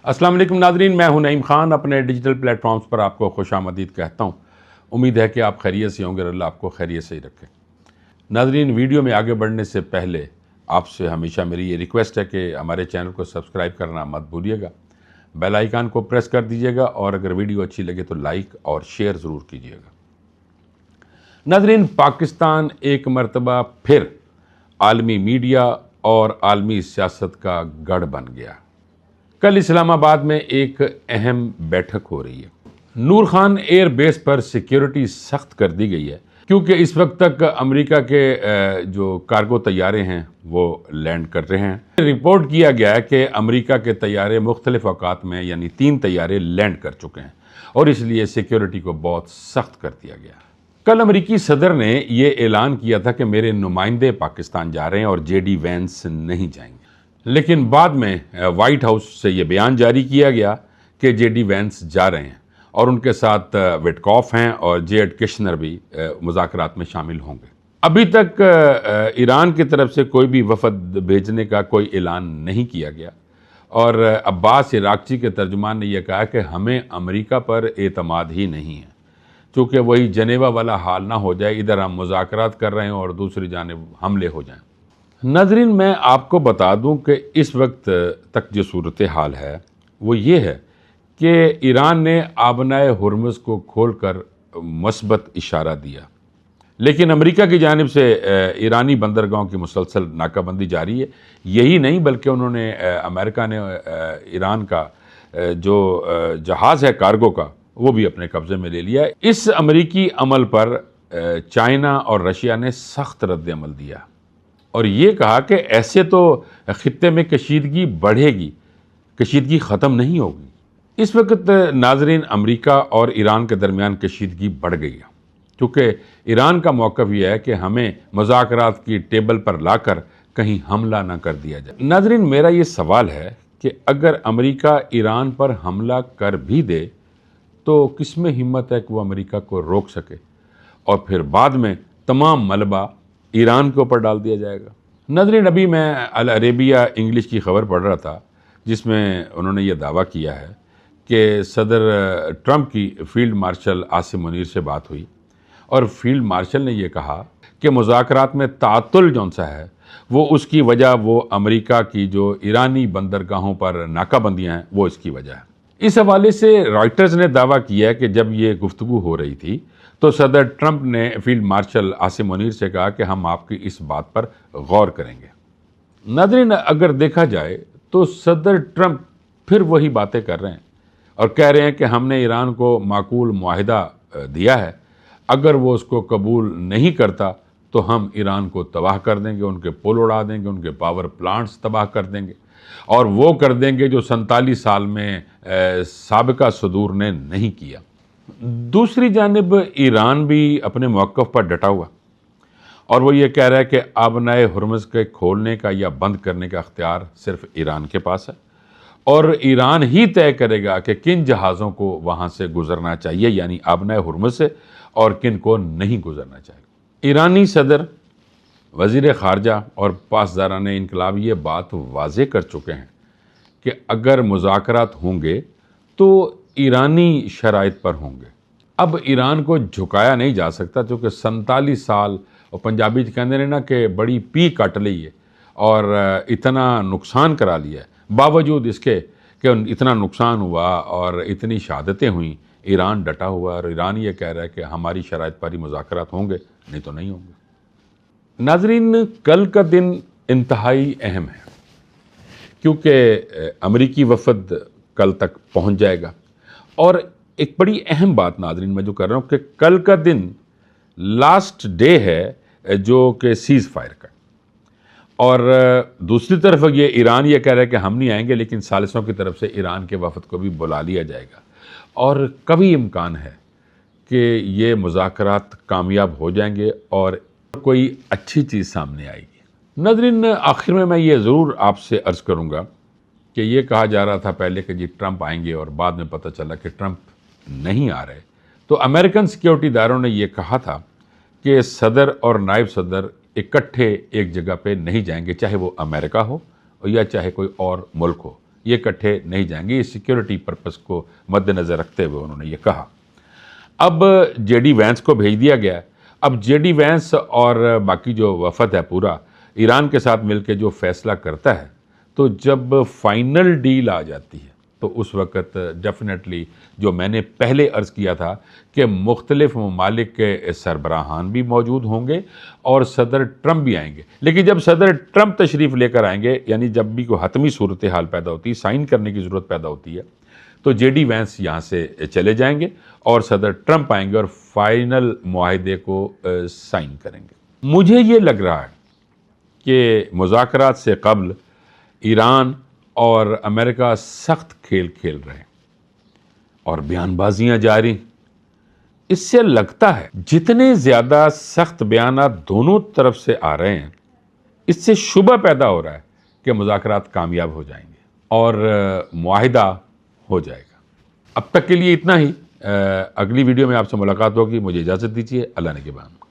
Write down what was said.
अस्सलाम वालेकुम नाज़रीन, मैं हूं नईम खान। अपने डिजिटल प्लेटफॉर्म्स पर आपको खुश आमदीद कहता हूं। उम्मीद है कि आप खैरियत से होंगे और अल्लाह आपको खैरियत से ही रखे। नाज़रीन, वीडियो में आगे बढ़ने से पहले आपसे हमेशा मेरी ये रिक्वेस्ट है कि हमारे चैनल को सब्सक्राइब करना मत भूलिएगा, बेल आइकन को प्रेस कर दीजिएगा और अगर वीडियो अच्छी लगे तो लाइक और शेयर ज़रूर कीजिएगा। नाज़रीन, पाकिस्तान एक मरतबा फिर आलमी मीडिया और आलमी सियासत का गढ़ बन गया। कल इस्लामाबाद में एक अहम बैठक हो रही है। नूर खान एयर बेस पर सिक्योरिटी सख्त कर दी गई है क्योंकि इस वक्त तक अमेरिका के जो कार्गो तैयारे हैं वो लैंड कर रहे हैं। रिपोर्ट किया गया है कि अमेरिका के तैयारे मुख्तलिफ औकात में यानी 3 तैयारे लैंड कर चुके हैं और इसलिए सिक्योरिटी को बहुत सख्त कर दिया गया। कल अमेरिकी सदर ने ये ऐलान किया था कि मेरे नुमाइंदे पाकिस्तान जा रहे हैं और जेडी वैंस नहीं जाएंगे, लेकिन बाद में वाइट हाउस से ये बयान जारी किया गया कि जेडी वैंस जा रहे हैं और उनके साथ विटकॉफ हैं और जेड किश्नर भी मुज़ाकरात में शामिल होंगे। अभी तक ईरान की तरफ से कोई भी वफद भेजने का कोई ऐलान नहीं किया गया और अब्बास इराक़ची के तर्जुमान ने यह कहा कि हमें अमेरिका पर एतमाद ही नहीं है, चूँकि वही जनेवा वाला हाल ना हो जाए, इधर हम मुज़ाकरात कर रहे हैं और दूसरी जानिब हमले हो जाएं। नाज़रीन, मैं आपको बता दूं कि इस वक्त तक जो सूरत हाल है वो ये है कि ईरान ने आबनाए हुर्मुज़ को खोलकर मस्बत इशारा दिया, लेकिन अमेरिका की जानिब से ईरानी बंदरगाहों की मुसलसल नाकाबंदी जारी है। यही नहीं बल्कि उन्होंने अमेरिका ने ईरान का जो जहाज़ है कार्गो का वो भी अपने कब्ज़े में ले लिया है। इस अमेरिकी अमल पर चाइना और रशिया ने सख्त रद्द अमल दिया और ये कहा कि ऐसे तो ख़ित्ते में कशीदगी बढ़ेगी, कशीदगी ख़त्म नहीं होगी। इस वक्त नाज़रीन, अमेरिका और ईरान के दरमियान कशीदगी बढ़ गई है क्योंकि ईरान का मौक़िफ़ यह है कि हमें मुज़ाकरात की टेबल पर लाकर कहीं हमला ना कर दिया जाए। नाज़रीन, मेरा ये सवाल है कि अगर अमेरिका ईरान पर हमला कर भी दे तो किस में हिम्मत है कि वो अमेरिका को रोक सके और फिर बाद में तमाम मलबा ईरान के ऊपर डाल दिया जाएगा। नाज़रीन, अभी मैं अल अरेबिया इंग्लिश की खबर पढ़ रहा था जिसमें उन्होंने ये दावा किया है कि सदर ट्रंप की फील्ड मार्शल आसिम मुनीर से बात हुई और फील्ड मार्शल ने यह कहा कि मुज़ाकरात में तातुल जौन सा है वो उसकी वजह वो अमेरिका की जो ईरानी बंदरगाहों पर नाकाबंदियाँ हैं वो इसकी वजह है। इस हवाले से रॉयटर्स ने दावा किया है कि जब ये गुफ्तगू हो रही थी तो सदर ट्रंप ने फील्ड मार्शल आसिम मुनीर से कहा कि हम आपकी इस बात पर गौर करेंगे। नाज़रीन, अगर देखा जाए तो सदर ट्रंप फिर वही बातें कर रहे हैं और कह रहे हैं कि हमने ईरान को माकूल मुआहिदा दिया है, अगर वो उसको कबूल नहीं करता तो हम ईरान को तबाह कर देंगे, उनके पुल उड़ा देंगे, उनके पावर प्लांट्स तबाह कर देंगे और वो कर देंगे जो 47 साल में साबिका सदूर ने नहीं किया। दूसरी जानिब ईरान भी अपने मौक़िफ़ पर डटा हुआ और वो ये कह रहा है कि आबनाए हुर्मुज़ के खोलने का या बंद करने का अख्तियार सिर्फ ईरान के पास है और ईरान ही तय करेगा कि किन जहाज़ों को वहाँ से गुज़रना चाहिए यानी आबनाए हुर्मुज़ से और किन को नहीं गुज़रना चाहिए। ईरानी सदर, वज़ीर ख़ारजा और पासदारान इनकलाब ये बात वाज़े कर चुके हैं कि अगर मुज़ाकरात होंगे तो ईरानी शराइत पर होंगे। अब ईरान को झुकाया नहीं जा सकता क्योंकि 47 साल और पंजाबी कहते हैं ना कि बड़ी पी कट ली है और इतना नुकसान करा लिया है। बावजूद इसके कि इतना नुकसान हुआ और इतनी शहादतें हुई, ईरान डटा हुआ और ईरान ये कह रहा है कि हमारी शराइत पर ही मुज़ाकरात होंगे, नहीं तो नहीं होंगे। नाज़रीन, कल का दिन इंतहाई अहम है क्योंकि अमेरिकी वफद कल तक पहुंच जाएगा और एक बड़ी अहम बात नाज़रीन मैं जो कर रहा हूँ कि कल का दिन लास्ट डे है जो कि सीज़ फायर का और दूसरी तरफ ये ईरान ये कह रहा है कि हम नहीं आएंगे, लेकिन सालिसों की तरफ से ईरान के वफद को भी बुला लिया जाएगा और कभी इम्कान है कि ये मुज़ाकरात कामयाब हो जाएंगे और कोई अच्छी चीज़ सामने आएगी। नाज़रीन, आखिर में मैं ये ज़रूर आपसे अर्ज़ करूँगा कि ये कहा जा रहा था पहले कि जी ट्रंप आएंगे और बाद में पता चला कि ट्रंप नहीं आ रहे, तो अमेरिकन सिक्योरिटी इदारों ने यह कहा था कि सदर और नायब सदर इकट्ठे एक जगह पे नहीं जाएंगे, चाहे वो अमेरिका हो या चाहे कोई और मुल्क हो, یہ کٹھے نہیں جائیں گے۔ یہ سیکیورٹی پرپس کو مد نظر رکھتے ہوئے انہوں نے یہ کہا۔ اب جے ڈی وینس کو بھیج دیا گیا۔ اب جے ڈی وینس اور باقی جو وفد ہے پورا ایران کے ساتھ مل کے جو فیصلہ کرتا ہے، تو جب فائنل ڈیل آ جاتی ہے تو اس وقت ڈیفینیٹلی جو میں نے پہلے عرض کیا تھا کہ مختلف ممالک کے سربراہان بھی موجود ہوں گے اور صدر ٹرمپ بھی آئیں گے۔ لیکن جب صدر ٹرمپ تشریف لے کر آئیں گے، یعنی جب بھی کوئی حتمی صورتحال پیدا ہوتی ہے، سائن کرنے کی ضرورت پیدا ہوتی ہے، تو جے ڈی وینس یہاں سے چلے جائیں گے اور صدر ٹرمپ آئیں گے اور فائنل معاہدے کو سائن کریں گے۔ مجھے یہ لگ رہا ہے کہ مذاکرات سے قبل ایران اور امریکہ سخت کھیل کھیل رہے ہیں اور بیان بازیاں جاری۔ اس سے لگتا ہے جتنے زیادہ سخت بیانات دونوں طرف سے آ رہے ہیں، اس سے شبہ پیدا ہو رہا ہے کہ مذاکرات کامیاب ہو جائیں گے اور معاہدہ ہو جائے گا۔ اب تک کے لیے اتنا ہی۔ اگلی ویڈیو میں آپ سے ملاقات ہوگی۔ مجھے اجازت دیجیے۔ اللہ نگہبان۔